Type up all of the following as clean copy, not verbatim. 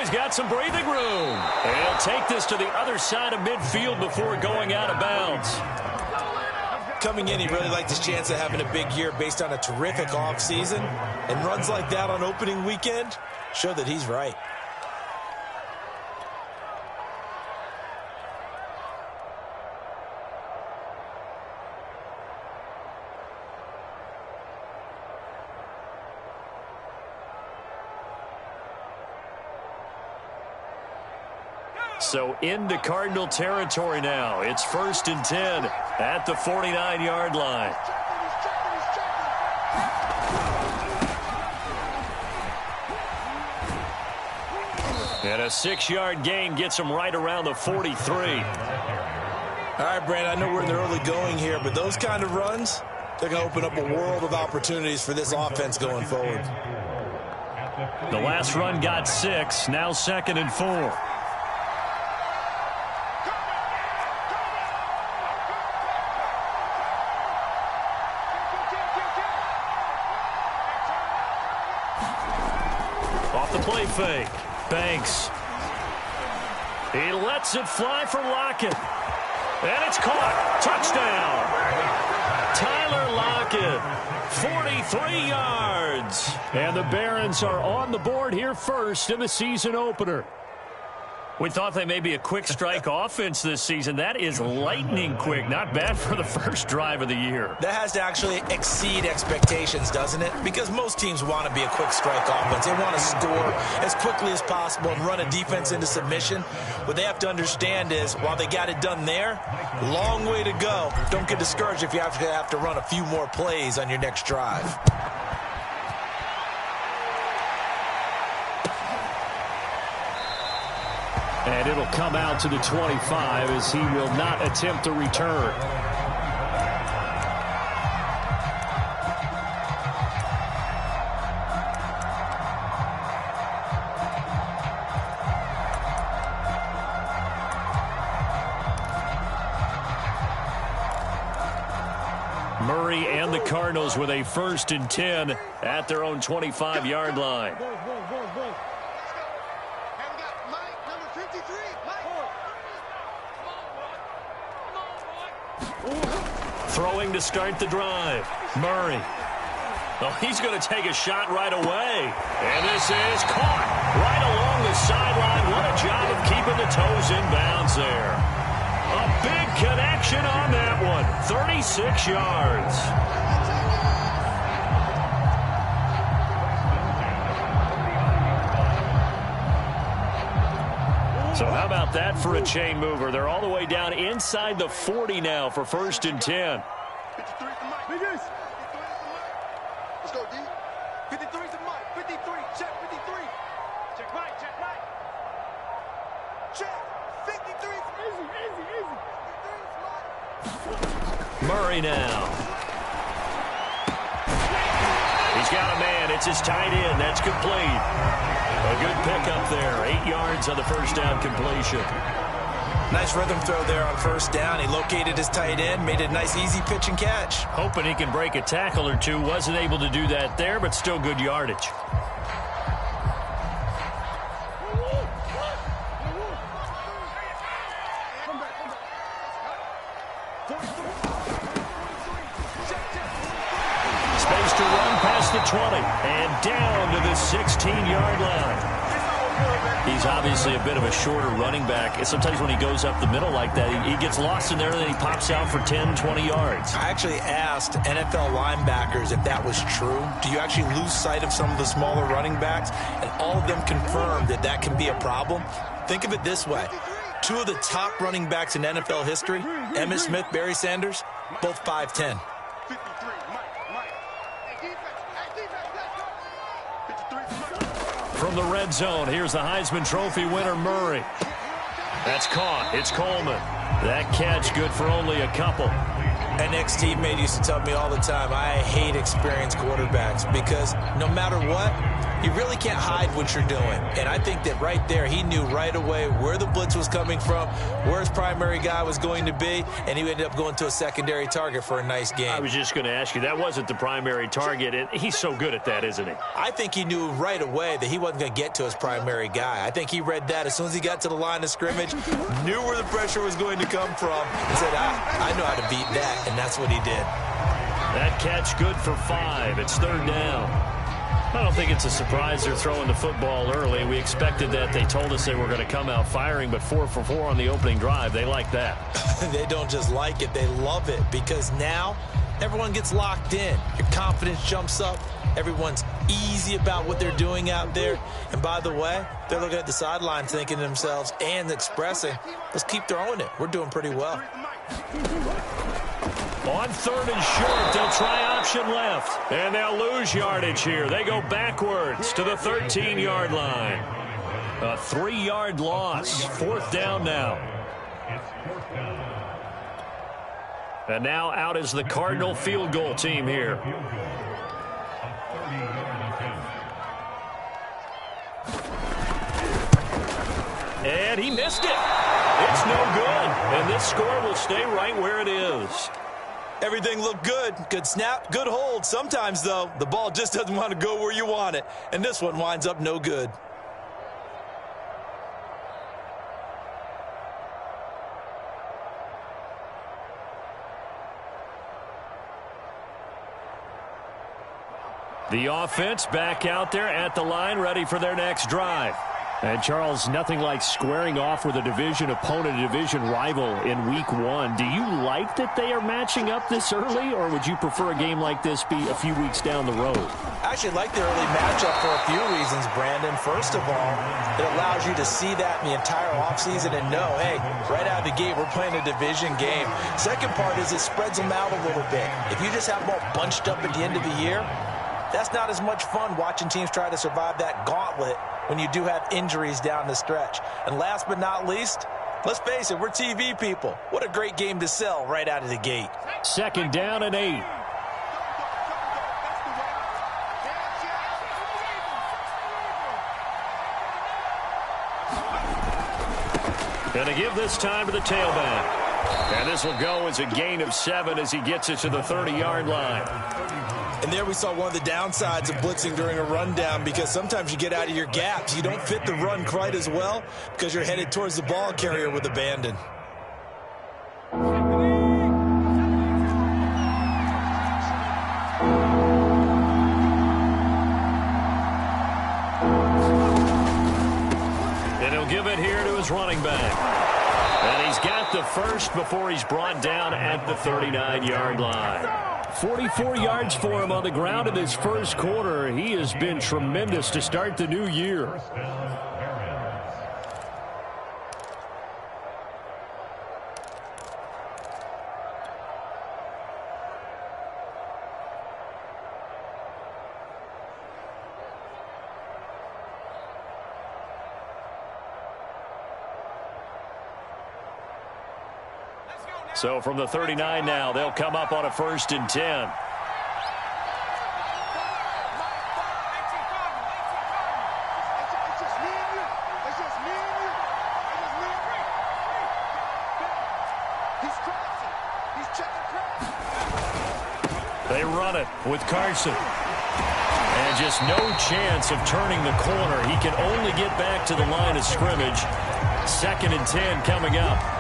he's got some breathing room. And he'll take this to the other side of midfield before going out of bounds. Coming in, he really liked his chance of having a big year based on a terrific offseason. And runs like that on opening weekend show that he's right. So into Cardinal territory now. It's 1st and 10 at the 49-yard line. And a 6-yard gain gets him right around the 43. All right, Brandon, I know we're in the early going here, but those kind of runs, they're going to open up a world of opportunities for this offense going forward. The last run got 6, now 2nd and 4. Play fake. Banks. He lets it fly for Lockett. And it's caught. Touchdown. Tyler Lockett. 43 yards. And the Barons are on the board here first in the season opener. We thought they may be a quick strike offense this season. That is lightning quick. Not bad for the first drive of the year. That has to actually exceed expectations, doesn't it? Because most teams want to be a quick strike offense. They want to score as quickly as possible and run a defense into submission. What they have to understand is, while they got it done there, long way to go. Don't get discouraged if you have to run a few more plays on your next drive. And it'll come out to the 25 as he will not attempt to return. Murray and the Cardinals with a 1st and 10 at their own 25-yard line. Throwing to start the drive. Murray. Oh, he's going to take a shot right away. And this is caught right along the sideline. What a job of keeping the toes in bounds there. A big connection on that one. 36 yards. So how about that for a chain mover? They're all the way down inside the 40 now for 1st and 10. Let's go, D. 53 to Mike. 53. Check 53. Check Mike. Check Mike. Check. 53. Easy. Murray now. He's got a man. It's his tight end. That's complete. A good pickup there. 8 yards on the first down completion. Nice rhythm throw there on first down. He located his tight end, made it a nice easy pitch and catch. Hoping he can break a tackle or two. Wasn't able to do that there, but still good yardage. Space to run past the 20 and down to the 16-yard line. He's obviously a bit of a shorter running back. Sometimes when he goes up the middle like that, he gets lost in there and then he pops out for 10, 20 yards. I actually asked NFL linebackers if that was true. Do you actually lose sight of some of the smaller running backs? And all of them confirmed that that can be a problem. Think of it this way. 2 of the top running backs in NFL history, Emmitt Smith, Barry Sanders, both 5'10". From the red zone, here's the Heisman Trophy winner, Murray. That's caught. It's Coleman. That catch good for only a couple. An ex-teammate used to tell me all the time, I hate experienced quarterbacks because no matter what, You really can't hide what you're doing. And I think that right there, he knew right away where the blitz was coming from, where his primary guy was going to be, and he ended up going to a secondary target for a nice game. I was just going to ask you, that wasn't the primary target, and he's so good at that, isn't he? I think he knew right away that he wasn't going to get to his primary guy. I think he read that as soon as he got to the line of scrimmage, knew where the pressure was going to come from, and said, I know how to beat that, and that's what he did. That catch good for 5. It's 3rd down. I don't think it's a surprise they're throwing the football early. We expected that. They told us they were going to come out firing, but 4 for 4 on the opening drive. They like that. They don't just like it. They love it because now everyone gets locked in. Your confidence jumps up. Everyone's easy about what they're doing out there. And by the way, they're looking at the sideline thinking to themselves and expressing, let's keep throwing it. We're doing pretty well. On 3rd and short, they'll try option left. And they'll lose yardage here. They go backwards to the 13-yard line. A 3-yard loss. 4th down now. And now out is the Cardinal field goal team here. And he missed it. It's no good. And this score will stay right where it is. Everything looked good. Good snap, good hold. Sometimes, though, the ball just doesn't want to go where you want it. And this one winds up no good. The offense back out there at the line, ready for their next drive. And, Charles, nothing like squaring off with a division opponent, a division rival in Week 1. Do you like that they are matching up this early, or would you prefer a game like this be a few weeks down the road? I actually like the early matchup for a few reasons, Brandon. First of all, it allows you to see that in the entire offseason and know, hey, right out of the gate, we're playing a division game. Second part is it spreads them out a little bit. If you just have them all bunched up at the end of the year, that's not as much fun watching teams try to survive that gauntlet when you do have injuries down the stretch. And last but not least, let's face it, we're TV people. What a great game to sell right out of the gate. 2nd down and 8. Going to give this time to the tailback. And this will go as a gain of 7 as he gets it to the 30-yard line. And there we saw one of the downsides of blitzing during a rundown, because sometimes you get out of your gaps. You don't fit the run quite as well because you're headed towards the ball carrier with abandon. And he'll give it here to his running back. And he's got the first before he's brought down at the 39-yard line. 44 yards for him on the ground in this first quarter. He has been tremendous to start the new year. So from the 39 now, they'll come up on a 1st and 10. They run it with Carson. And just no chance of turning the corner. He can only get back to the line of scrimmage. 2nd and 10 coming up.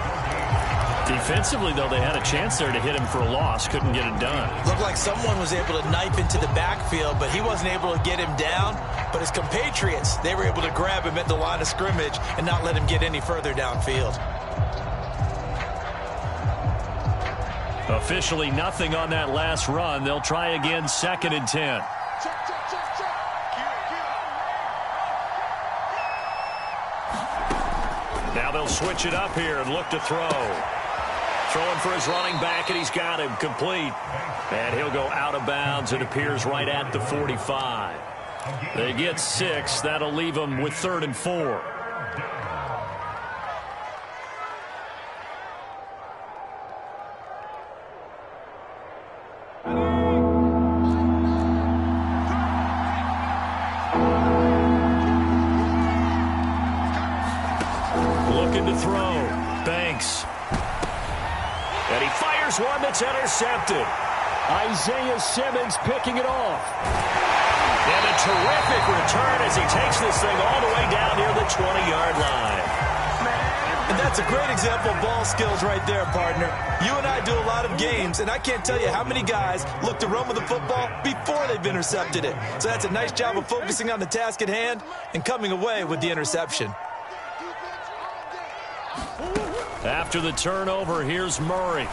Defensively, though, they had a chance there to hit him for a loss. Couldn't get it done. Looked like someone was able to knife into the backfield, but he wasn't able to get him down. But his compatriots, they were able to grab him at the line of scrimmage and not let him get any further downfield. Officially nothing on that last run. They'll try again, 2nd and 10. Now they'll switch it up here and look to throw. Throwing for his running back, and he's got him complete. And he'll go out of bounds. It appears right at the 45. They get 6. That'll leave them with 3rd and 4. is one that's intercepted. Isaiah Simmons picking it off. And a terrific return as he takes this thing all the way down near the 20-yard line. And that's a great example of ball skills right there, partner. You and I do a lot of games, and I can't tell you how many guys look to run with the football before they've intercepted it. So that's a nice job of focusing on the task at hand and coming away with the interception. After the turnover, here's Murray.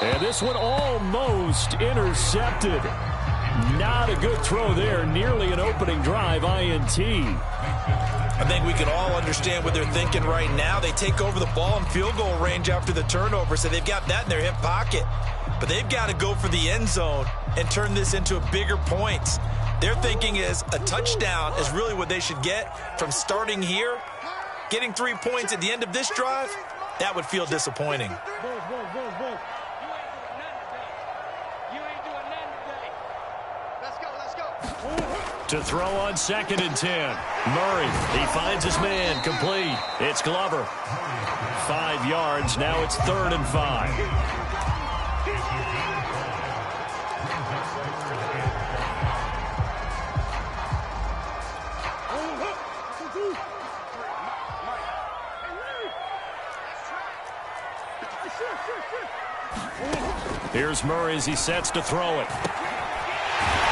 And this one almost intercepted. Not a good throw there. Nearly an opening drive INT. I think we can all understand what they're thinking right now. They take over the ball in field goal range after the turnover, so they've got that in their hip pocket. But they've got to go for the end zone and turn this into a bigger points. Their thinking is a touchdown is really what they should get from starting here. Getting 3 points at the end of this drive, that would feel disappointing. To throw on 2nd and 10. Murray, he finds his man, complete. It's Glover. 5 yards, now it's 3rd and 5. Here's Murray as he sets to throw it.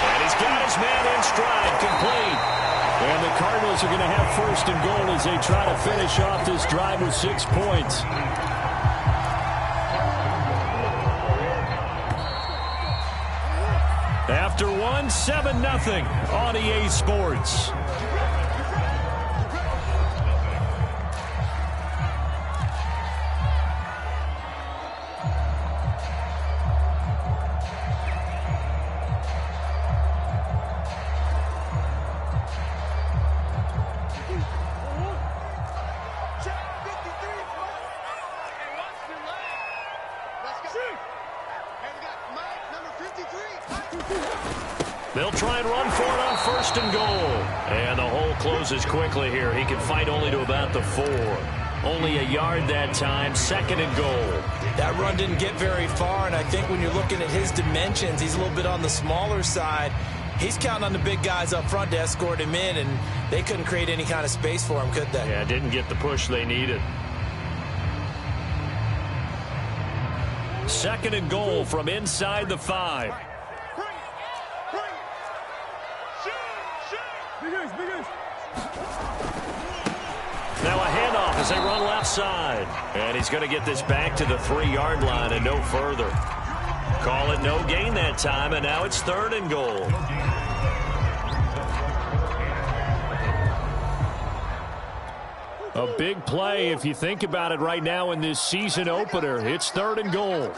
And he's got his man in stride, complete. And the Cardinals are going to have 1st and goal as they try to finish off this drive with 6 points. After one, 7-0 on EA Sports. They'll try and run for it on 1st and goal. And the hole closes quickly here. He can fight only to about the 4. Only a yard that time, 2nd and goal. That run didn't get very far, and I think when you're looking at his dimensions, he's a little bit on the smaller side. He's counting on the big guys up front to escort him in, and they couldn't create any kind of space for him, could they? Yeah, didn't get the push they needed. 2nd and goal from inside the 5. Now a handoff as they run left side. And he's going to get this back to the 3-yard line and no further. Call it no gain that time, and now it's 3rd and goal. A big play if you think about it right now in this season opener. It's 3rd and goal.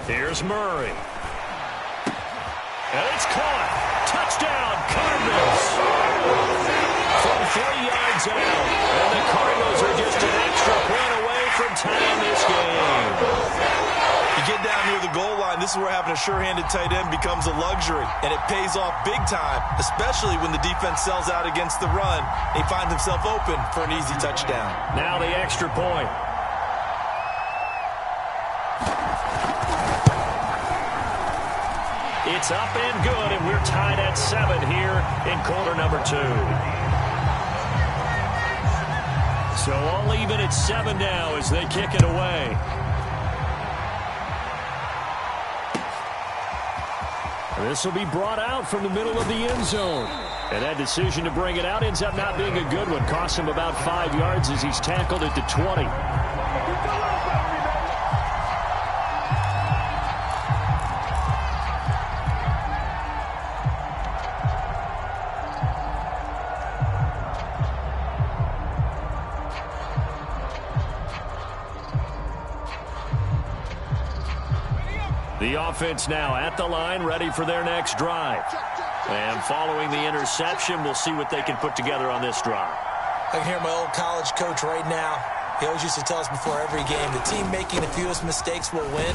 Here's Murray. And it's caught. Touchdown, Cardinals. From 3 yards out. And the Cardinals are just an extra point away from tying this game. You get down near the goal line, this is where having a sure-handed tight end becomes a luxury. And it pays off big time, especially when the defense sells out against the run. He finds himself open for an easy touchdown. Now the extra point. It's up and good, and we're tied at 7 here in quarter number 2. So all even at 7 now as they kick it away. This will be brought out from the middle of the end zone. And that decision to bring it out ends up not being a good one. Costs him about 5 yards as he's tackled at the 20. The offense now at the line, ready for their next drive. And following the interception, we'll see what they can put together on this drive. I can hear my old college coach right now. He always used to tell us before every game, the team making the fewest mistakes will win.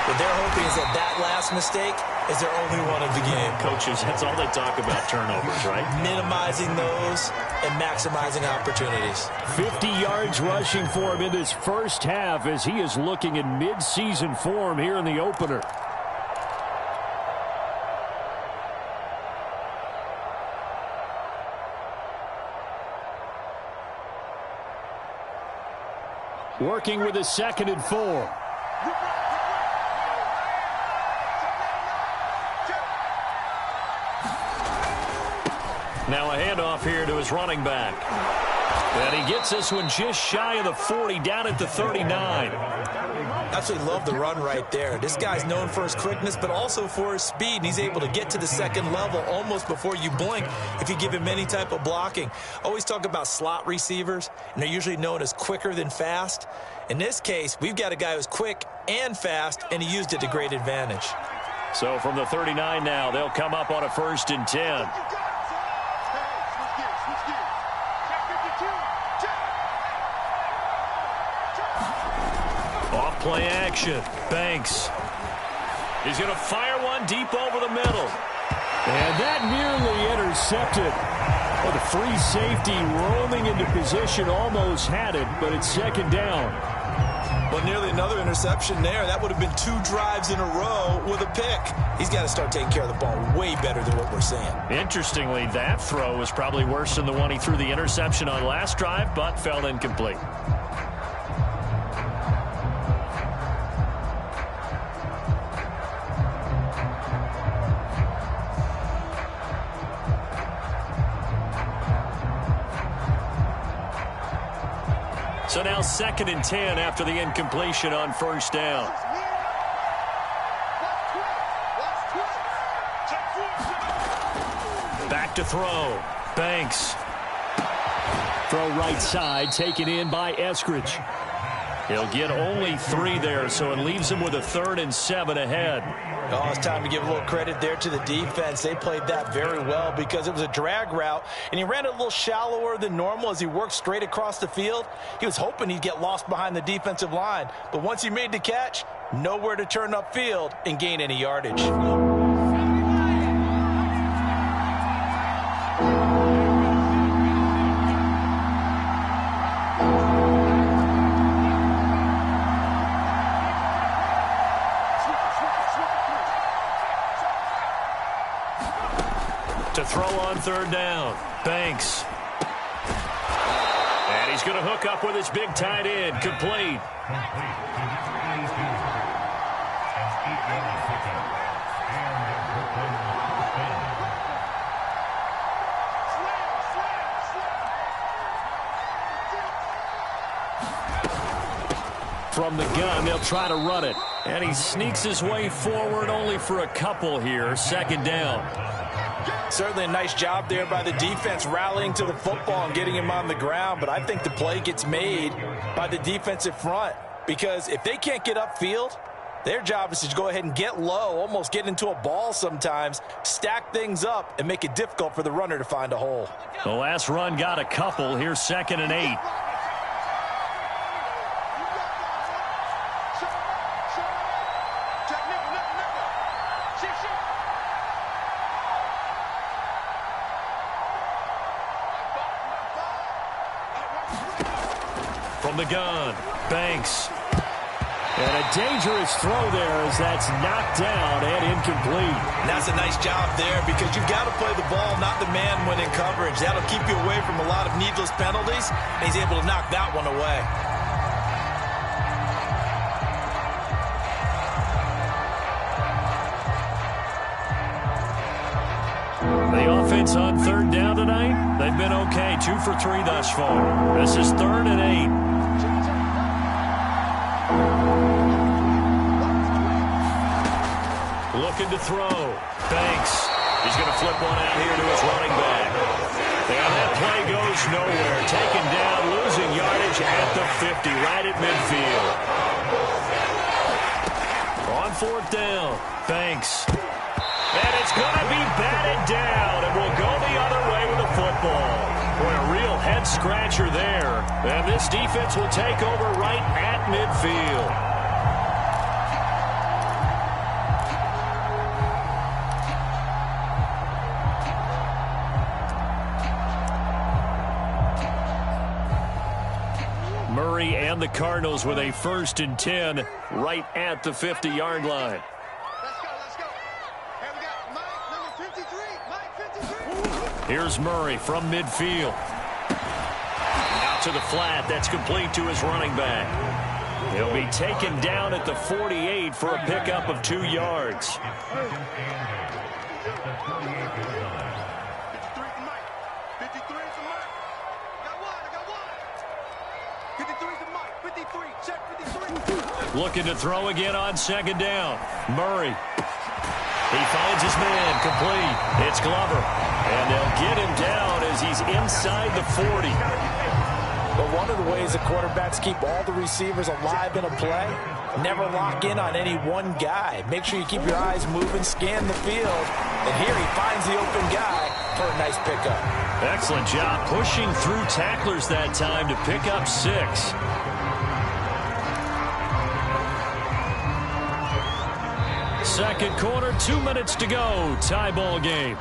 What they're hoping is that last mistake is their only one of the game. Coaches, that's all they talk about, turnovers, right? Minimizing those and maximizing opportunities. 50 yards rushing for him in this first half as he is looking in mid-season form here in the opener. Working with a 2nd and 4. Now a handoff here to his running back. And he gets this one just shy of the 40, down at the 39. Absolutely love the run right there. This guy's known for his quickness, but also for his speed. And he's able to get to the second level almost before you blink if you give him any type of blocking. Always talk about slot receivers, and they're usually known as quicker than fast. In this case, we've got a guy who's quick and fast, and he used it to great advantage. So from the 39 now, they'll come up on a 1st and 10. Off-play action. Banks. He's going to fire one deep over the middle. And that nearly intercepted. Well, the free safety roaming into position almost had it, but it's 2nd down. Well, nearly another interception there. That would have been 2 drives in a row with a pick. He's got to start taking care of the ball way better than what we're seeing. Interestingly, that throw was probably worse than the one he threw the interception on last drive, but fell incomplete. So now 2nd and 10 after the incompletion on 1st down. Back to throw. Banks. Throw right side, taken in by Eskridge. He'll get only 3 there, so it leaves him with a 3rd and 7 ahead. Oh, it's time to give a little credit there to the defense. They played that very well because it was a drag route, and he ran it a little shallower than normal as he worked straight across the field. He was hoping he'd get lost behind the defensive line, but once he made the catch, nowhere to turn upfield and gain any yardage. To throw on 3rd down. Banks. And he's going to hook up with his big tight end. Complete. From the gun, they'll try to run it. And he sneaks his way forward only for a couple here. 2nd down. Certainly a nice job there by the defense rallying to the football and getting him on the ground, but I think the play gets made by the defensive front because if they can't get upfield, their job is to go ahead and get low, almost get into a ball sometimes, stack things up, and make it difficult for the runner to find a hole. The last run got a couple. Here's 2nd and 8. From the gun, Banks. And a dangerous throw there as that's knocked down and incomplete. And that's a nice job there because you've got to play the ball, not the man when in coverage. That'll keep you away from a lot of needless penalties, and he's able to knock that one away. The offense on 3rd down tonight, they've been okay. 2 for 3 thus far. This is 3rd and 8. Looking to throw. Banks. He's going to flip one out here to his running back. And that play goes nowhere. Taken down, losing yardage at the 50, right at midfield. On 4th down, Banks. And it's going to be batted down, and we'll go the other way with the football. Boy, a real head-scratcher head-scratcher there. And this defense will take over right at midfield. Murray and the Cardinals with a 1st and 10 right at the 50-yard line. Let's go. Hey, we got Mike, number 53. Mike 53. Here's Murray from midfield. Out to the flat. That's complete to his running back. He'll be taken down at the 48 for a pickup of 2 yards. 53 to Mike. 53 to Mike. I got one. 53 to Mike. 53. Check 53. Looking to throw again on 2nd down. Murray. He finds his man, complete. It's Glover. And they'll get him down as he's inside the 40. But one of the ways the quarterbacks keep all the receivers alive in a play, never lock in on any one guy. Make sure you keep your eyes moving, scan the field. And here he finds the open guy for a nice pickup. Excellent job pushing through tacklers that time to pick up 6. Second quarter, 2 minutes to go. Tie ball game.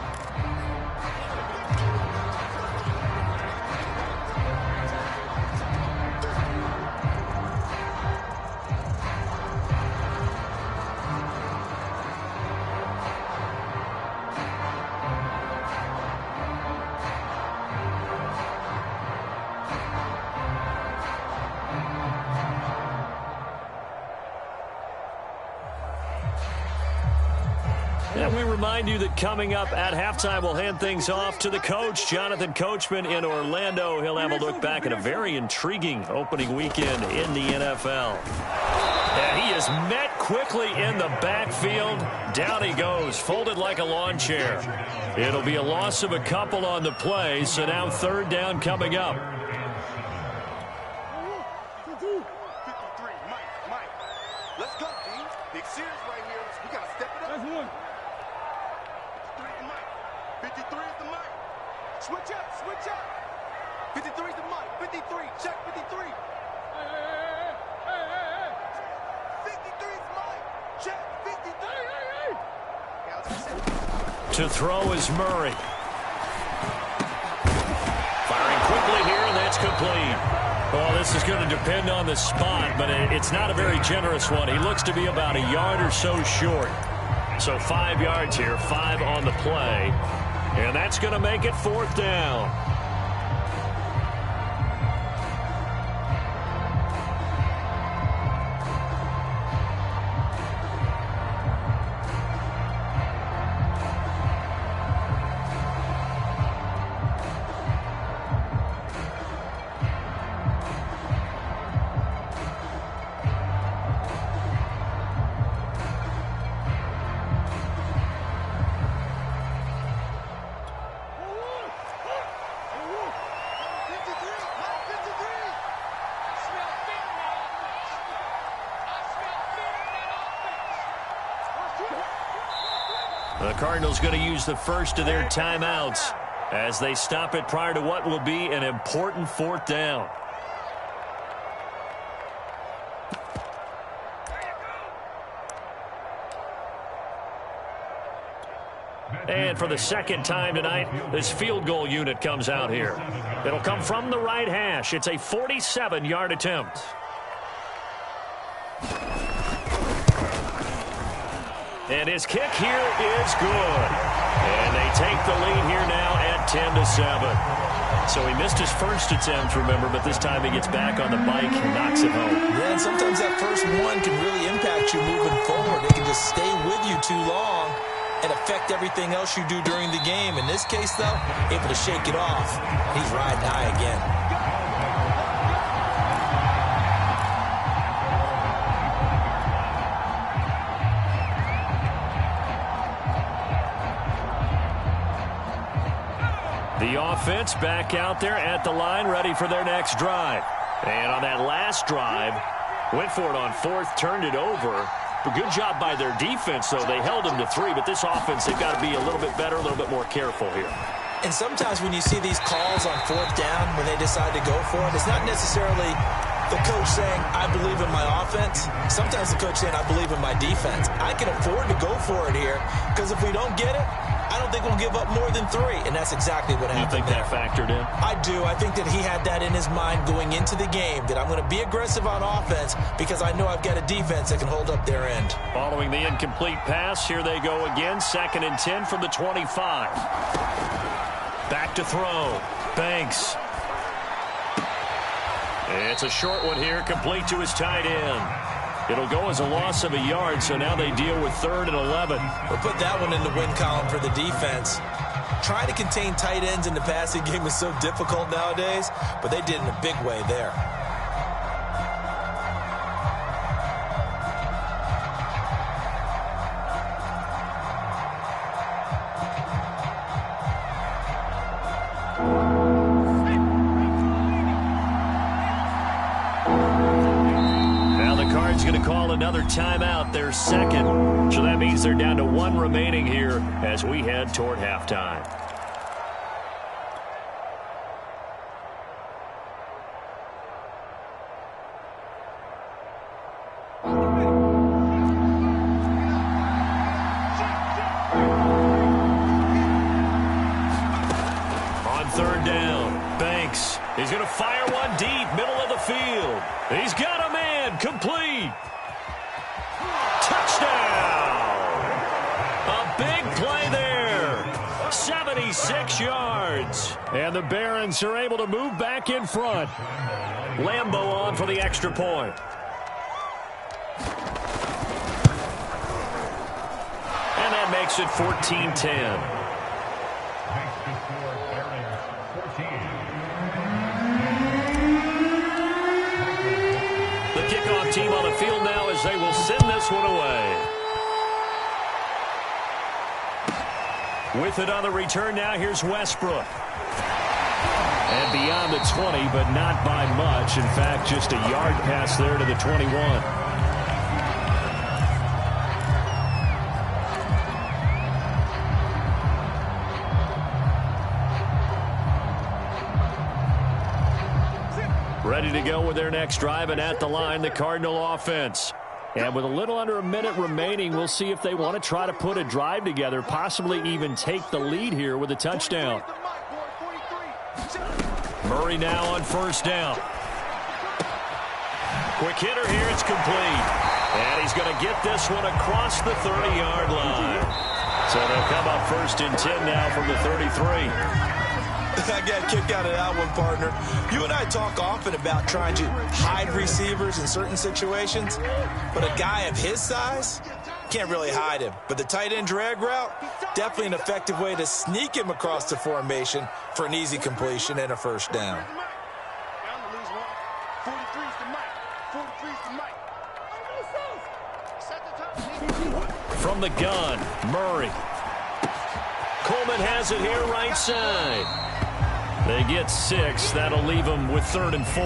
And we remind you that coming up at halftime, we'll hand things off to the coach, Jonathan Coachman in Orlando. He'll have a look back at a very intriguing opening weekend in the NFL. And he is met quickly in the backfield. Down he goes, folded like a lawn chair. It'll be a loss of a couple on the play, so now 3rd down coming up. 53. Mike. Let's go, team. Big series right here. We got to step it up. That's one. 53 is the Mike. Switch up. 53 is the Mike. 53. Check 53. Hey. 53 is Mike. Check 53. To throw is Murray. Firing quickly here, and that's complete. Well, this is going to depend on the spot, but it's not a very generous one. He looks to be about a yard or so short. So 5 yards here, 5 on the play. And that's going to make it 4th down. The Cardinals going to use the first of their timeouts as they stop it prior to what will be an important 4th down. And for the 2nd time tonight, this field goal unit comes out here. It'll come from the right hash. It's a 47-yard attempt. And his kick here is good. And they take the lead here now at 10-7. So he missed his first attempt, remember, but this time he gets back on the bike and knocks it home. Yeah, and sometimes that first one can really impact you moving forward. It can just stay with you too long and affect everything else you do during the game. In this case, though, able to shake it off. He's riding high again. The offense back out there at the line, ready for their next drive. And on that last drive, went for it on 4th, turned it over. A good job by their defense, though. They held them to 3, but this offense, they've got to be a little bit better, a little bit more careful here. And sometimes when you see these calls on fourth down, when they decide to go for it, it's not necessarily the coach saying, I believe in my offense. Sometimes the coach saying, I believe in my defense. I can afford to go for it here because if we don't get it, I don't think we'll give up more than 3. And that's exactly what happened. You think that factored in? I do. I think that he had that in his mind going into the game, that I'm going to be aggressive on offense because I know I've got a defense that can hold up their end. Following the incomplete pass, here they go again. 2nd and 10 from the 25. Back to throw. Banks. It's a short one here, complete to his tight end. It'll go as a loss of a yard, so now they deal with 3rd and 11. We'll put that one in the win column for the defense. Trying to contain tight ends in the passing game is so difficult nowadays, but they did in a big way there. Another timeout, their 2nd. So that means they're down to 1 remaining here as we head toward halftime. On 3rd down, Banks is going to fire one deep, middle of the field. He's got a man, complete. Touchdown! A big play there. 76 yards. And the Barons are able to move back in front. Lambeau on for the extra point. And that makes it 14-10. The kickoff team on the field now as they will send this one away. With it on the return now, here's Westbrook. And beyond the 20, but not by much. In fact, just a yard pass there to the 21. Ready to go with their next drive, and at the line, the Cardinal offense. And with a little under a minute remaining, we'll see if they want to try to put a drive together, possibly even take the lead here with a touchdown. Murray now on 1st down. Quick hitter here, it's complete. And he's going to get this one across the 30-yard line. So they'll come up 1st and 10 now from the 33. I got a kick out of that one, partner. You and I talk often about trying to hide receivers in certain situations, but a guy of his size can't really hide him. But the tight end drag route, definitely an effective way to sneak him across the formation for an easy completion and a 1st down. From the gun, Murray. Coleman has it here right side. They get 6. That'll leave them with 3rd and 4.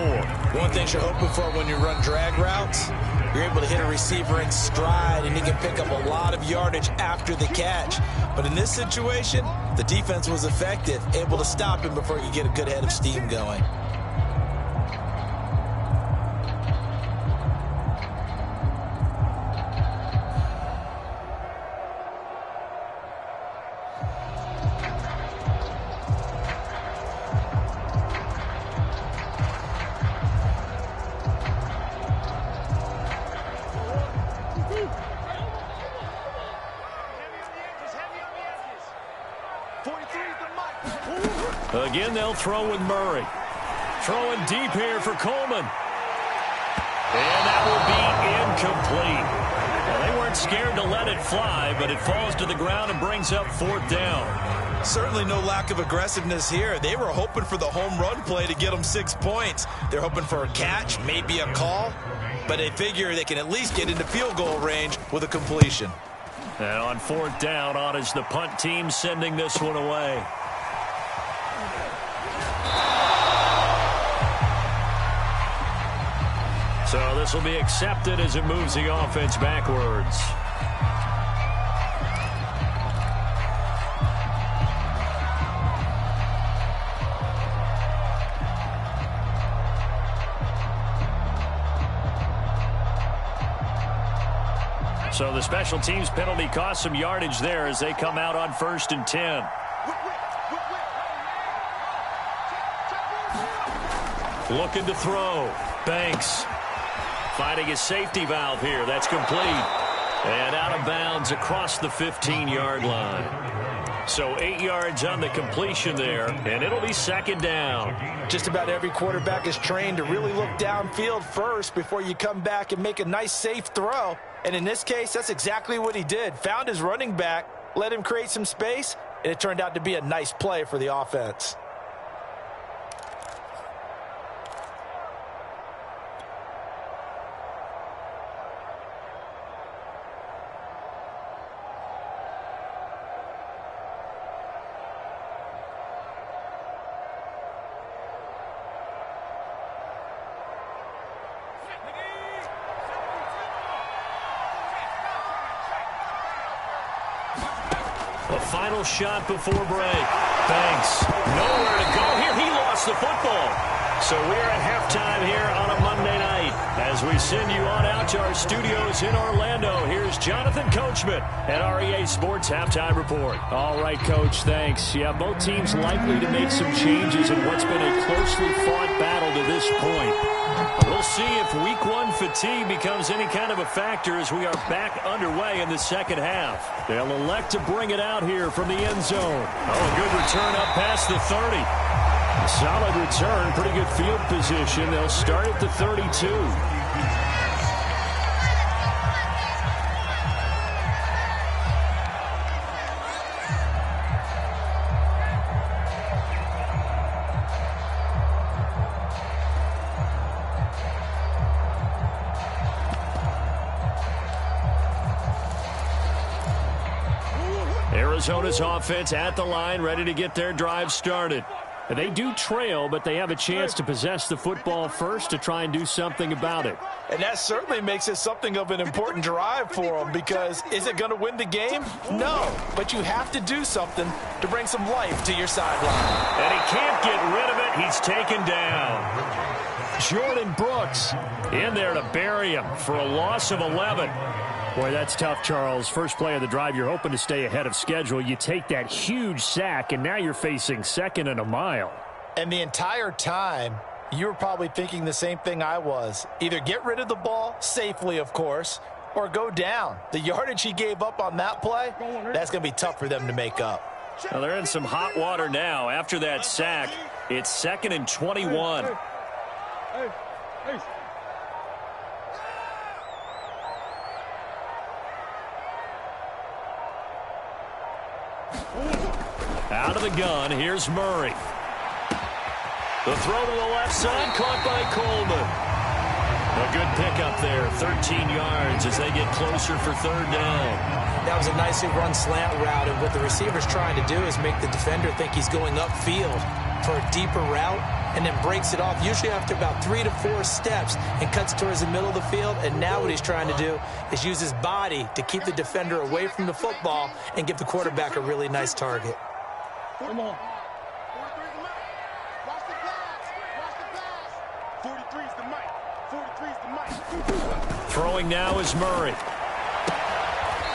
One thing you're hoping for when you run drag routes, you're able to hit a receiver in stride, and he can pick up a lot of yardage after the catch. But in this situation, the defense was effective, able to stop him before he could get a good head of steam going. Again, they'll throw with Murray. Throwing deep here for Coleman. And that will be incomplete. Well, they weren't scared to let it fly, but it falls to the ground and brings up 4th down. Certainly no lack of aggressiveness here. They were hoping for the home run play to get them 6 points. They're hoping for a catch, maybe a call, but they figure they can at least get into field goal range with a completion. And on 4th down, on is the punt team sending this one away. So this will be accepted as it moves the offense backwards. So the special teams penalty cost some yardage there as they come out on 1st and 10. Looking to throw. Banks finding his safety valve here. That's complete. And out of bounds across the 15-yard line. So 8 yards on the completion there, and it'll be 2nd down. Just about every quarterback is trained to really look downfield first before you come back and make a nice, safe throw. And in this case, that's exactly what he did. Found his running back, let him create some space, and it turned out to be a nice play for the offense. A final shot before break. Banks, nowhere to go here. He lost the football. So we're at halftime here on a Monday night. As we send you on out to our studios in Orlando, here's Jonathan Coachman at REA Sports Halftime Report. All right, Coach, thanks. Yeah, both teams likely to make some changes in what's been a closely fought battle to this point. We'll see if Week 1 fatigue becomes any kind of a factor as we are back underway in the second half. They'll elect to bring it out here from the end zone. Oh, a good return up past the 30. A solid return, pretty good field position. They'll start at the 32. Arizona's offense at the line, ready to get their drive started. They do trail, but they have a chance to possess the football first to try and do something about it. And that certainly makes it something of an important drive for them, because is it going to win the game? No, but you have to do something to bring some life to your sideline. And he can't get rid of it. He's taken down. Jordan Brooks in there to bury him for a loss of 11. Boy, that's tough, Charles. First play of the drive, you're hoping to stay ahead of schedule. You take that huge sack, and now you're facing 2nd and a mile. And the entire time, you were probably thinking the same thing I was. Either get rid of the ball, safely, of course, or go down. The yardage he gave up on that play, that's going to be tough for them to make up. Well, they're in some hot water now. After that sack, it's 2nd and 21. Hey. Out of the gun, here's Murray. The throw to the left side, caught by Coleman. A good pickup there, 13 yards as they get closer for 3rd down. That was a nicely run slant route, and what the receiver's trying to do is make the defender think he's going upfield for a deeper route, and then breaks it off, usually after about 3 to 4 steps, and cuts towards the middle of the field. And now what he's trying to do is use his body to keep the defender away from the football and give the quarterback a really nice target. Come on. 43's the pass. 43's the mic. 43's the mic. Throwing now is Murray.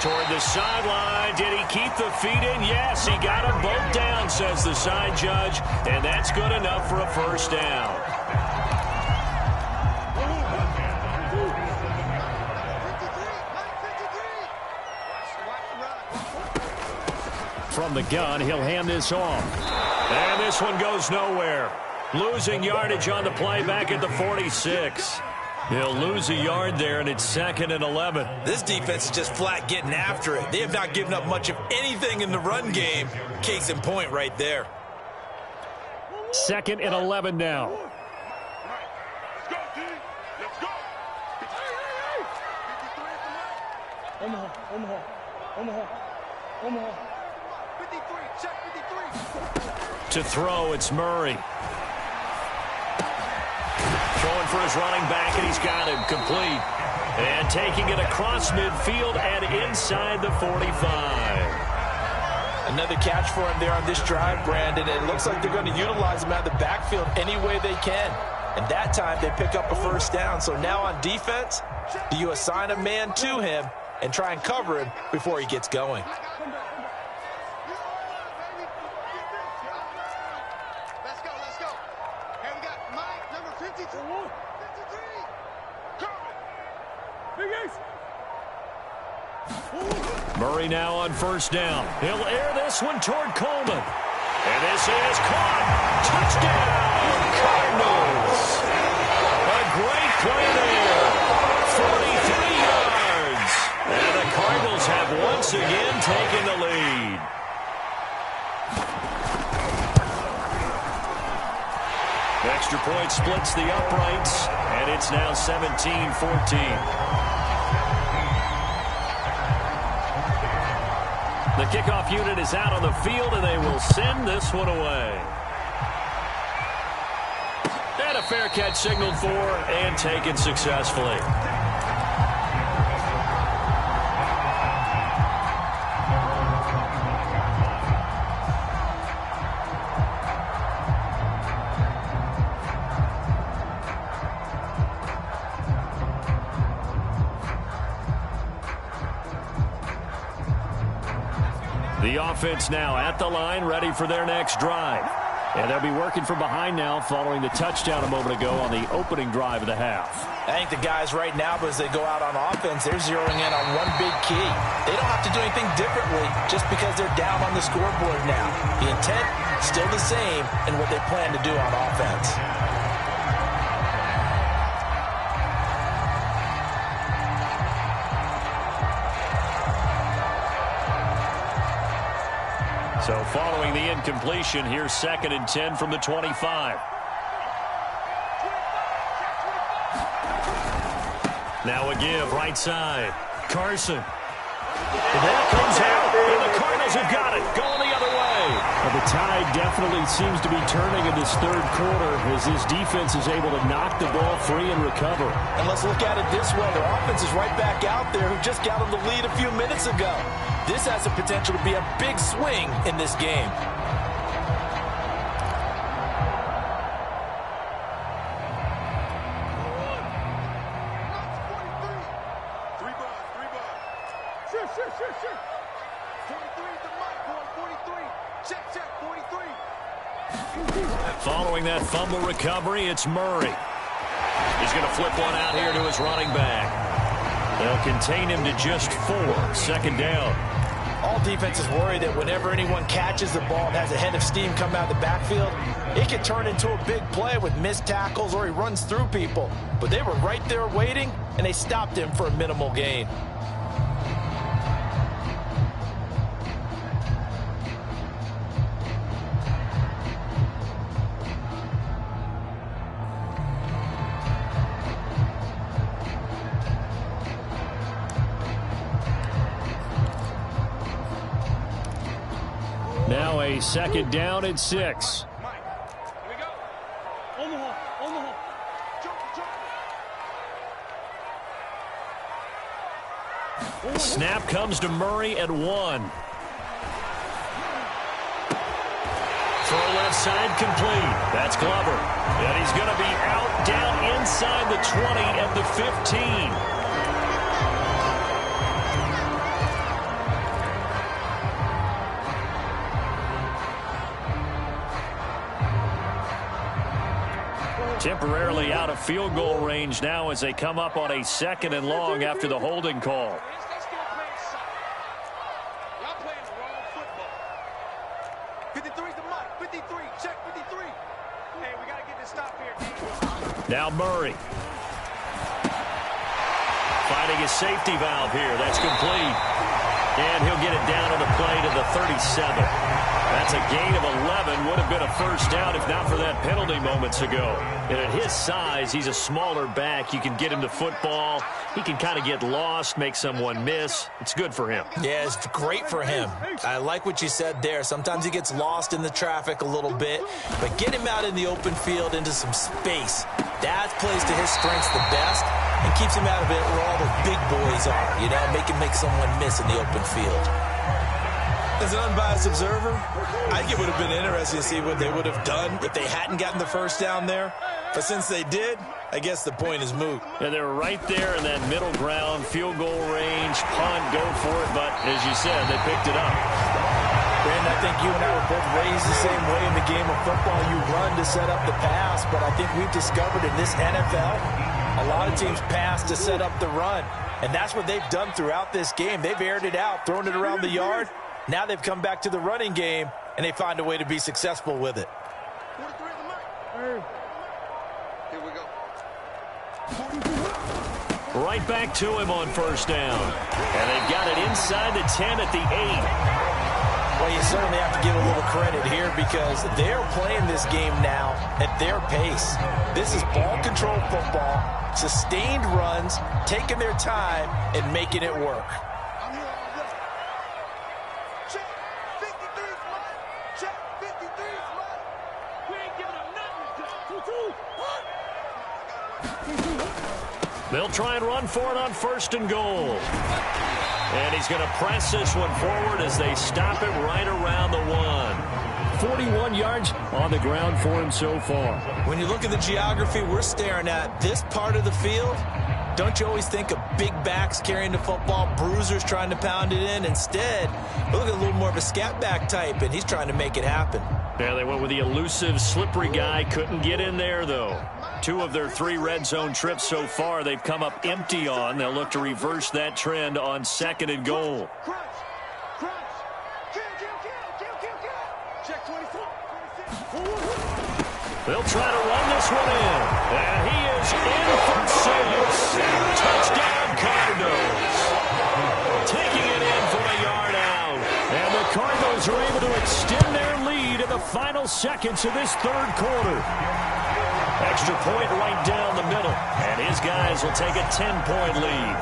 Toward the sideline. Did he keep the feet in? Yes, he got them both down, says the side judge. And that's good enough for a 1st down. From the gun, he'll hand this off. And this one goes nowhere. Losing yardage on the play back at the 46. He'll lose a yard there, and it's 2nd and 11. This defense is just flat getting after it. They have not given up much of anything in the run game. Case in point right there. 2nd and 11 now. Let's go, D. Let's go. Omaha. 53, check 53. To throw, it's Murray. Throwing for his running back, and he's got him complete. And taking it across midfield and inside the 45. Another catch for him there on this drive, Brandon. And it looks like they're going to utilize him out of the backfield any way they can. And that time they pick up a 1st down. So now on defense, do you assign a man to him and try and cover him before he gets going. Let's go. Here we got Mike, number 53. 53. Murray now on first down. He'll air this one toward Coleman. And this is caught. Touchdown, Cardinals. A great play there. 43 yards. And the Cardinals have once again taken the lead. Extra point splits the uprights, and it's now 17-14. The kickoff unit is out on the field, and they will send this one away. And a fair catch signaled for and taken successfully. The offense now at the line, ready for their next drive. And they'll be working from behind now following the touchdown a moment ago on the opening drive of the half. I think the guys right now, as they go out on offense, they're zeroing in on one big key. They don't have to do anything differently just because they're down on the scoreboard now. The intent still the same in what they plan to do on offense. So following the incompletion, here's 2nd and 10 from the 25. Now a give, right side. Carson. And that comes out, and the Cardinals have got it, going the other way. Well, the tide definitely seems to be turning in this third quarter as this defense is able to knock the ball free and recover. And let's look at it this way. Their offense is right back out there who just got them the lead a few minutes ago. This has the potential to be a big swing in this game. Following that fumble recovery, it's Murray. He's going to flip one out here to his running back. They'll contain him to just 4. 2nd down. All defenses worry that whenever anyone catches the ball and has a head of steam come out of the backfield, it can turn into a big play with missed tackles or he runs through people. But they were right there waiting, and they stopped him for a minimal gain. Now a 2nd down and 6. Here we go. On the hole. Jump. Snap comes to Murray at 1. Throw left side complete. That's Glover. And he's going to be out down inside the 20 at the 15. Temporarily out of field goal range now as they come up on a 2nd and long after the holding call. Y'all playing the wrong football. 53's the Mike. 53. Check 53. Hey, we got to get this stop here. Now Murray. Finding his safety valve here. That's complete. And he'll get it down on the play to the 37. That's a gain of 11. Would have been a first down if not for that penalty moments ago. And at his size, he's a smaller back. You can get him to football. He can kind of get lost, make someone miss. It's good for him. Yeah, it's great for him. I like what you said there. Sometimes he gets lost in the traffic a little bit. But get him out in the open field into some space. That plays to his strengths the best and keeps him out of it where all the big boys are. You know, make someone miss in the open field. As an unbiased observer, I think it would have been interesting to see what they would have done if they hadn't gotten the first down there. But since they did, I guess the point is moot. Yeah, they were right there in that middle ground, field goal range, punt, go for it. But as you said, they picked it up. Brandon, I think you and I were both raised the same way in the game of football. You run to set up the pass, but I think we've discovered in this NFL, a lot of teams pass to set up the run. And that's what they've done throughout this game. They've aired it out, thrown it around the yard. Now they've come back to the running game, and they find a way to be successful with it. Here we go. Right back to him on first down. And they've got it inside the 10 at the 8. Well, you certainly have to give a little credit here because they're playing this game now at their pace. This is ball control football, sustained runs, taking their time, and making it work. I'm here all day. Check. 53's mine. Check. 53's mine. We ain't giving them nothing. They'll try and run for it on first and goal. And he's going to press this one forward as they stop it right around the 1. 41 yards on the ground for him so far. When you look at the geography we're staring at, this part of the field, don't you always think of big backs carrying the football, bruisers trying to pound it in? Instead, look at a little more of a scat back type, and he's trying to make it happen. Yeah, they went with the elusive, slippery guy. Couldn't get in there, though. 2 of their 3 red zone trips so far they've come up empty on. They'll look to reverse that trend on second and goal. Crunch. Crunch. Kill. Check 24. They'll try to run this one in. And he is in for 6. Touchdown, Cardinals. Taking it in from a yard out. And the Cardinals are able to extend their lead in the final seconds of this third quarter. Extra point right down the middle. And his guys will take a 10-point lead.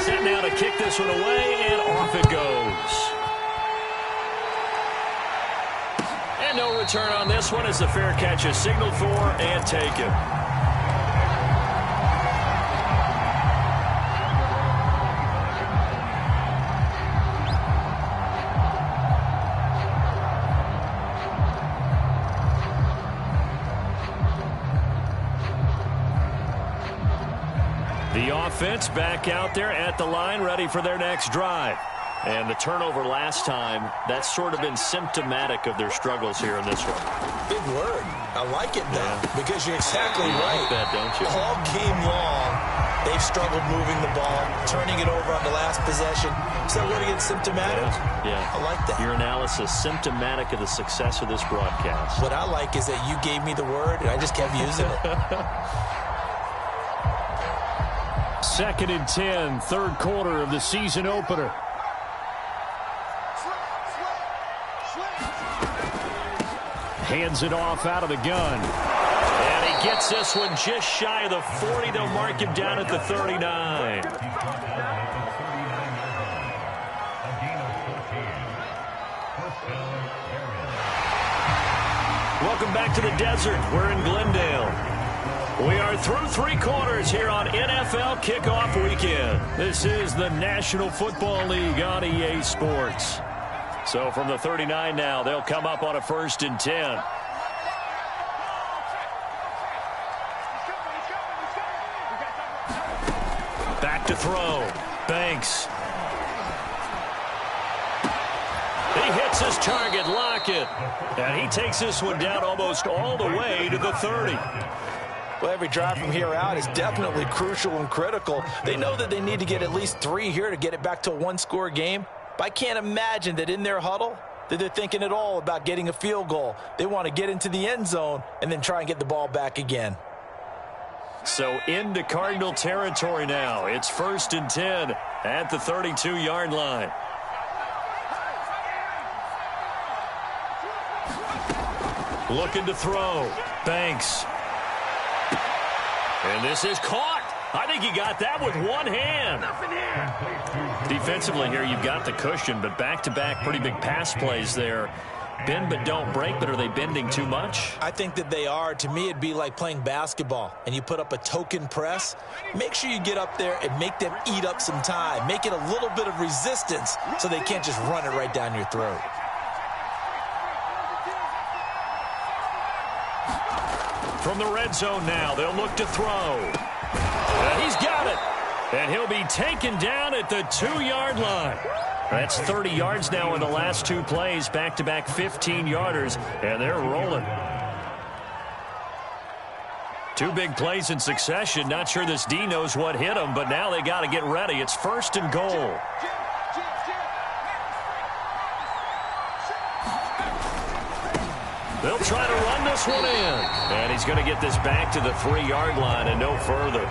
Set now to kick this one away, and off it goes. And no return on this one as the fair catch is signaled for and taken. The offense back out there at the line, ready for their next drive. And the turnover last time, that's sort of been symptomatic of their struggles here in this one. Big word. I like it, though, because you're exactly right. Like that, don't you? All game long, they've struggled moving the ball, turning it over on the last possession. Is that word again, symptomatic? Yeah. I like that. Your analysis, symptomatic of the success of this broadcast. What I like is that you gave me the word, and I just kept using it. Second and 10, third quarter of the season opener. Hands it off out of the gun. And he gets this one just shy of the 40. They'll mark him down at the 39. Welcome back to the desert. We're in Glendale. We are through 3 quarters here on NFL Kickoff Weekend. This is the National Football League on EA Sports. So from the 39 now, they'll come up on a 1st and 10. Back to throw. Banks. He hits his target, Lockett. And he takes this one down almost all the way to the 30. Well, every drive from here out is definitely crucial and critical. They know that they need to get at least 3 here to get it back to a 1-score game. But I can't imagine that in their huddle that they're thinking at all about getting a field goal. They want to get into the end zone and then try and get the ball back again. So into Cardinal territory now. It's 1st and 10 at the 32-yard line. Looking to throw. Banks. And this is caught. I think he got that with one hand. Defensively here, you've got the cushion, but back-to-back pretty big pass plays there. bend but don't break, but are they bending too much? I think that they are. To me, it'd be like playing basketball, and you put up a token press. Make sure you get up there and make them eat up some time. Make it a little bit of resistance so they can't just run it right down your throat. From the red zone now, they'll look to throw. And he's got it. And he'll be taken down at the 2-yard line. That's 30 yards now in the last 2 plays, back-to-back 15-yarders, and they're rolling. 2 big plays in succession. Not sure this D knows what hit him, but now they got to get ready. It's 1st and goal. They'll try to run this one in. And he's going to get this back to the 3-yard line and no further.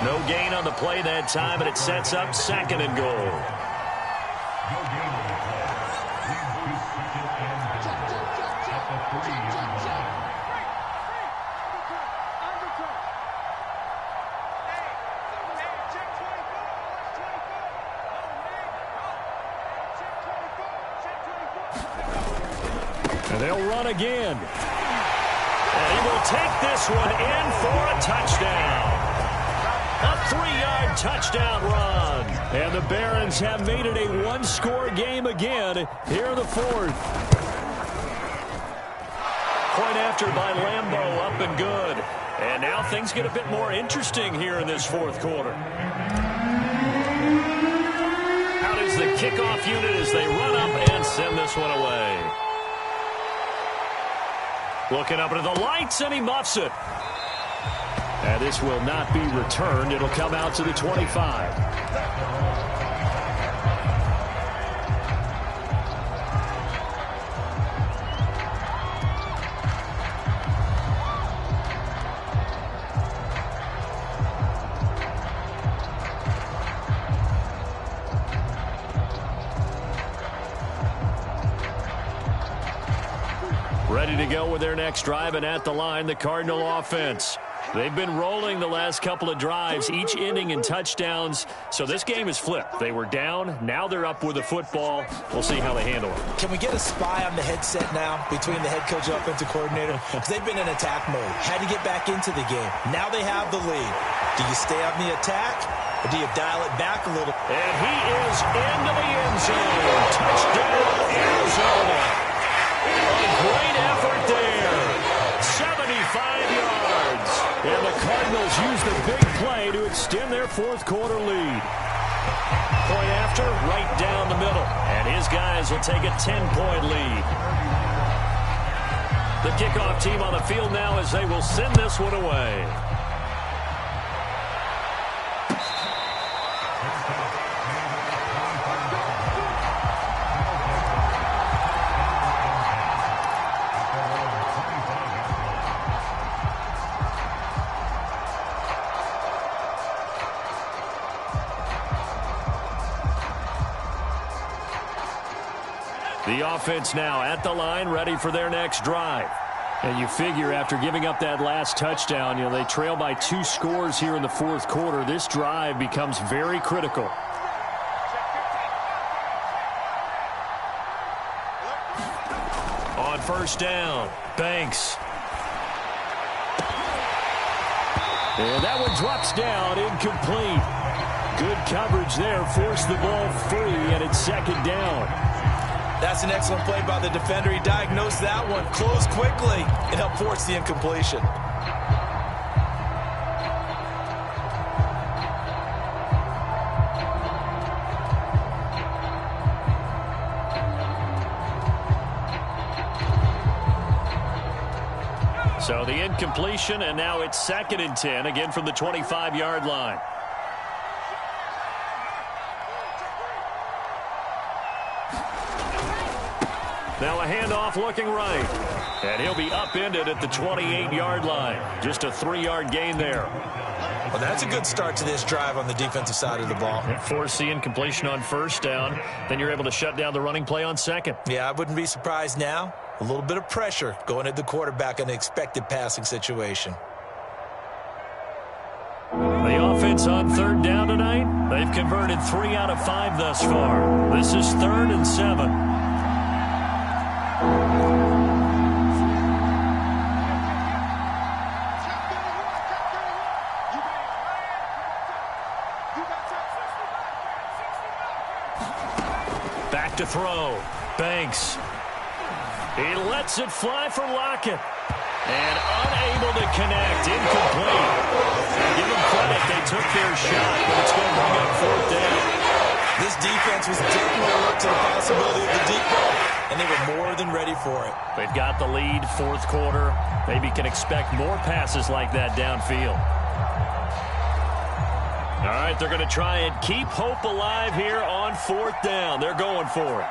No gain on the play that time, and it sets up 2nd and goal. And they'll run again. And he will take this one in for a touchdown. A 3-yard touchdown run. And the Barons have made it a 1-score game again here in the 4th. Point after by Lambeau, up and good. And now things get a bit more interesting here in this 4th quarter. Out is the kickoff unit as they run up and send this one away. Looking up into the lights, and he muffs it. And this will not be returned. It'll come out to the 25. Ready to go with their next drive, and at the line, the Cardinal offense. They've been rolling the last couple of drives, each ending in touchdowns, so this game is flipped. They were down, now they're up with the football. We'll see how they handle it. Can we get a spy on the headset now between the head coach and offensive coordinator? Because they've been in attack mode, had to get back into the game. Now they have the lead. Do you stay on the attack, or do you dial it back a little? And he is into the end zone. Touchdown, Arizona. A great effort there. 75 yards. And the Cardinals use the big play to extend their 4th quarter lead. Point after, right down the middle. And his guys will take a 10-point lead. The kickoff team on the field now as they will send this one away. The offense now at the line, ready for their next drive. And you figure after giving up that last touchdown, they trail by 2 scores here in the 4th quarter. This drive becomes very critical. On 1st down, Banks. And that one drops down, incomplete. Good coverage there, forced the ball free, and it's 2nd down. That's an excellent play by the defender. He diagnosed that one, closed quickly, and helped force the incompletion. So the incompletion, and now it's 2nd and 10, again from the 25-yard line. Now a handoff looking right. And he'll be upended at the 28-yard line. Just a 3-yard gain there. Well, that's a good start to this drive on the defensive side of the ball. Force the incompletion on 1st down. Then you're able to shut down the running play on 2nd. Yeah, I wouldn't be surprised now. A little bit of pressure going at the quarterback in an expected passing situation. The offense on 3rd down tonight, they've converted 3 out of 5 thus far. This is 3rd and 7. Back to throw. Banks. He lets it fly for Lockett. And unable to connect. Incomplete. Give them credit. They took their shot, but it's going to bring up fourth down. This defense was taking a look to the possibility of the deep ball, and they were more than ready for it. They've got the lead, fourth quarter. Maybe can expect more passes like that downfield. All right, they're going to try and keep hope alive here on fourth down. They're going for it.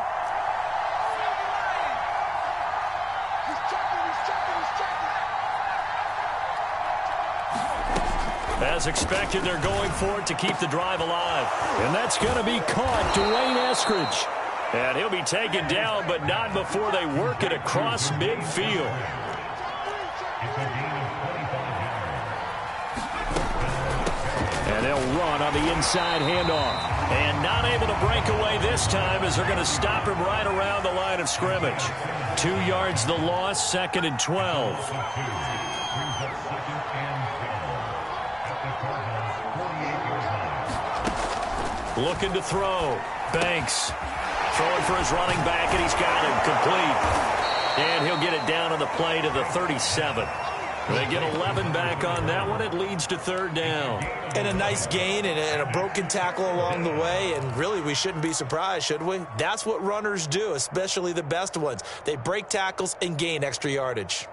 As expected, they're going for it to keep the drive alive. And that's going to be caught, Dwayne Eskridge. And he'll be taken down, but not before they work it across midfield. And they'll run on the inside handoff. And not able to break away this time as they're going to stop him right around the line of scrimmage. 2 yards the loss, 2nd and 12. Looking to throw. Banks. Throwing for his running back, and he's got him complete. And he'll get it down on the play to the 37. They get 11 back on that one. It leads to third down. And a nice gain and a broken tackle along the way. And really, we shouldn't be surprised, should we? That's what runners do, especially the best ones. They break tackles and gain extra yardage.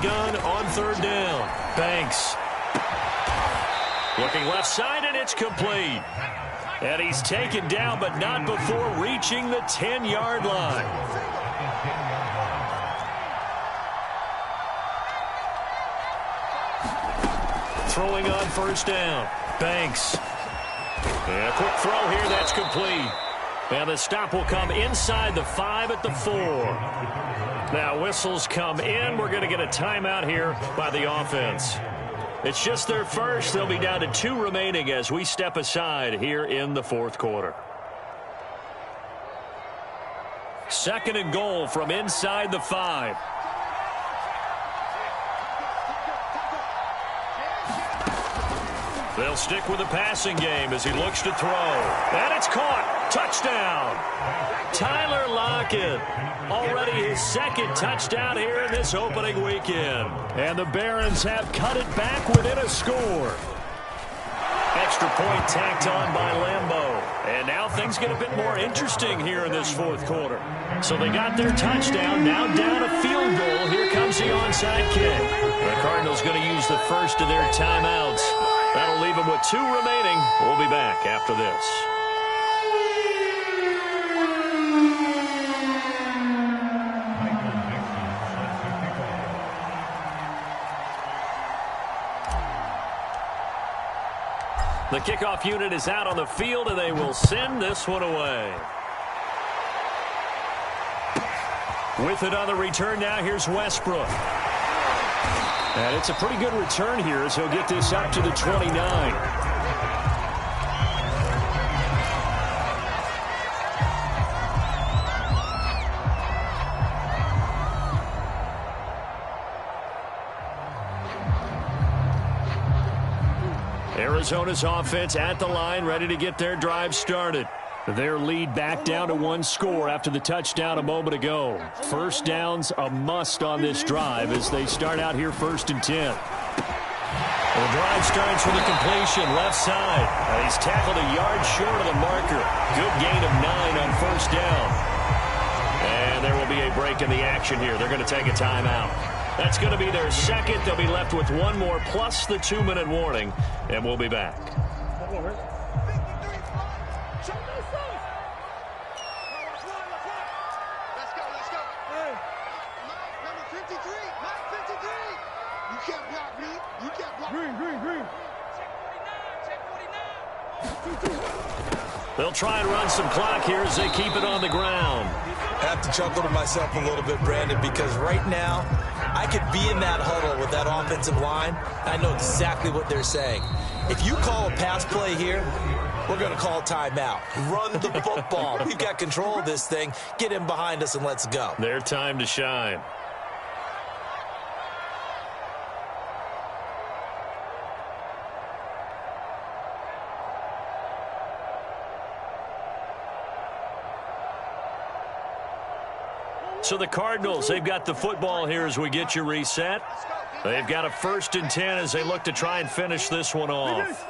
Gun on third down. Banks. Looking left side, and it's complete. And he's taken down, but not before reaching the 10-yard line. Throwing on first down. Banks. And a quick throw here, that's complete. And the stop will come inside the 5 at the 4. Now whistles come in. We're going to get a timeout here by the offense. It's just their first. They'll be down to 2 remaining as we step aside here in the fourth quarter. 2nd and goal from inside the 5. They'll stick with the passing game as he looks to throw. And it's caught. Touchdown. Tyler Lockett. Already his 2nd touchdown here in this opening weekend. And the Barons have cut it back within a score. Extra point tacked on by Lambeau. And now things get a bit more interesting here in this fourth quarter. So they got their touchdown. Now down a field goal. Here comes the onside kick. The Cardinals going to use the first of their timeouts. That'll leave them with 2 remaining. We'll be back after this. The kickoff unit is out on the field, and they will send this one away. With it on the return now, here's Westbrook. And it's a pretty good return here as he'll get this up to the 29. Arizona's offense at the line, ready to get their drive started. Their lead back down to 1 score after the touchdown a moment ago. First down's a must on this drive as they start out here 1st and 10. The drive starts with a completion left side. And he's tackled a yard short of the marker. Good gain of 9 on first down. And there will be a break in the action here. They're going to take a timeout. That's going to be their 2nd. They'll be left with 1 more plus the 2-minute warning. And we'll be back. They'll try and run some clock here as they keep it on the ground. I have to chuckle to myself a little bit, Brandon, because right now I could be in that huddle with that offensive line. I know exactly what they're saying. If you call a pass play here, we're going to call timeout. Run the football. We've got control of this thing. Get him behind us and let's go. Their time to shine. So the Cardinals, they've got the football here as we get you reset. They've got a 1st and 10 as they look to try and finish this one off.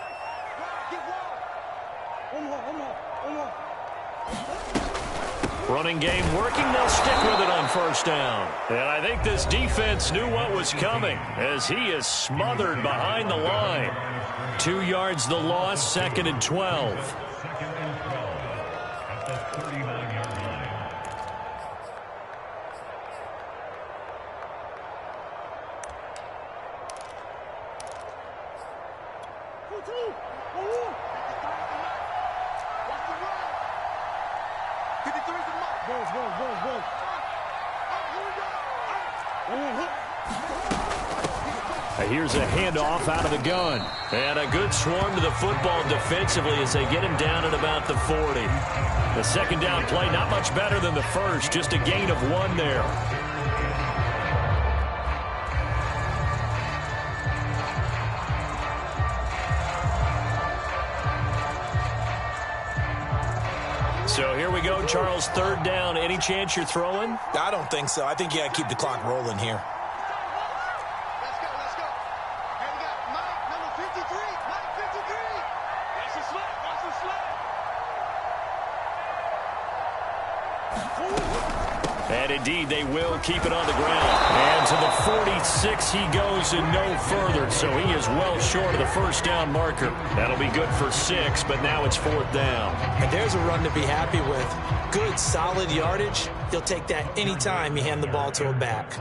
Running game working. They'll stick with it on 1st down. And I think this defense knew what was coming as he is smothered behind the line. 2 yards the loss, 2nd and 12. Here's a handoff out of the gun. And a good swarm to the football defensively as they get him down at about the 40. The 2nd down play, not much better than the first, just a gain of 1 there. So here we go, Charles, 3rd down. Any chance you're throwing? I don't think so. I think you got to keep the clock rolling here. Let's go. And we got Mike, number 53. Mike 53. That's a slap. And indeed, they will keep it on the ground. And to the 46 he goes and no further. So he is well short of the 1st down marker. That'll be good for 6, but now it's 4th down. And there's a run to be happy with. Good, solid yardage. You'll take that anytime you hand the ball to a back.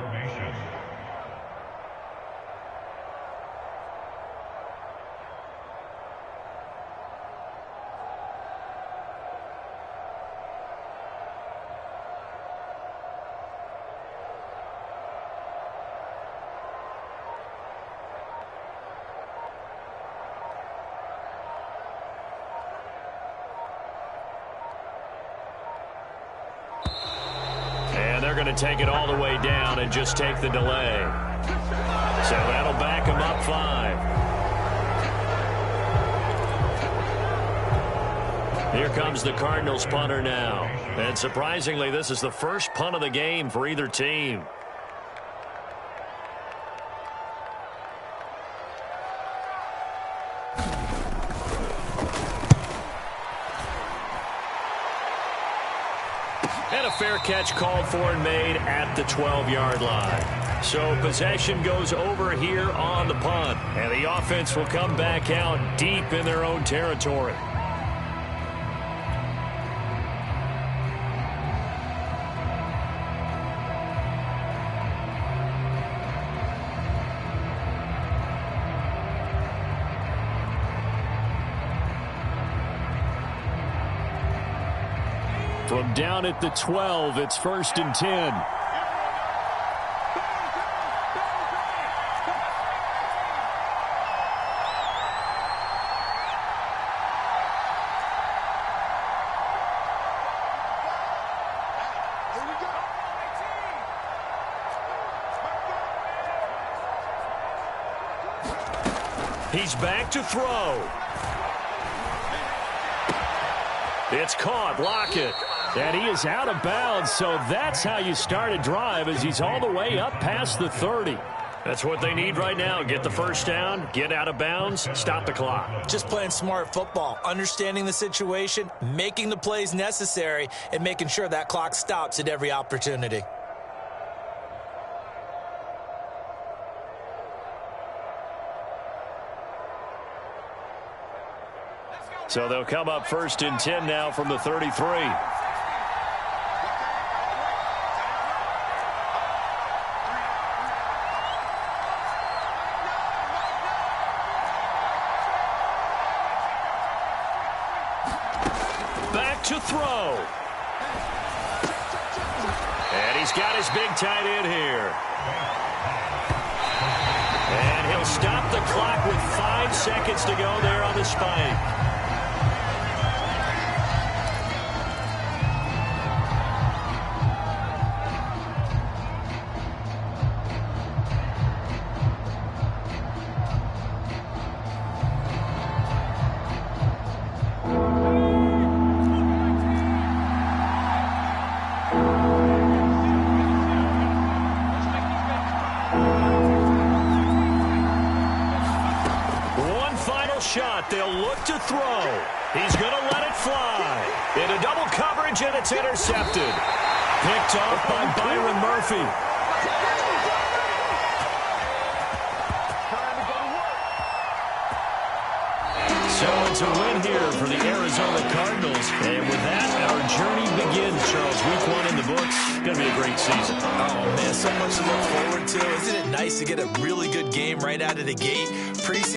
They're going to take it all the way down and just take the delay. So that'll back them up 5. Here comes the Cardinals punter now. And surprisingly, this is the first punt of the game for either team. And a fair catch called for and made at the 12-yard line. So possession goes over here on the punt. And the offense will come back out deep in their own territory. From down at the 12, it's 1st and 10. He's back to throw. It's caught. Lockett. And he is out of bounds, so that's how you start a drive as he's all the way up past the 30. That's what they need right now. Get the 1st down, get out of bounds, stop the clock. Just playing smart football, understanding the situation, making the plays necessary, and making sure that clock stops at every opportunity. So they'll come up 1st and 10 now from the 33. to throw. And he's got his big tight end here. And he'll stop the clock with 5 seconds to go there on the spike. Shot. They'll look to throw. He's going to let it fly. Into double coverage, and it's intercepted. Picked off by Byron Murphy. So it's a win here for the Arizona Cardinals. And with that, our journey begins, Charles. Week 1 in the books. Going to be a great season. Oh, man, so much to look forward to. Isn't it nice to get a really good game right out of the gate? Preseason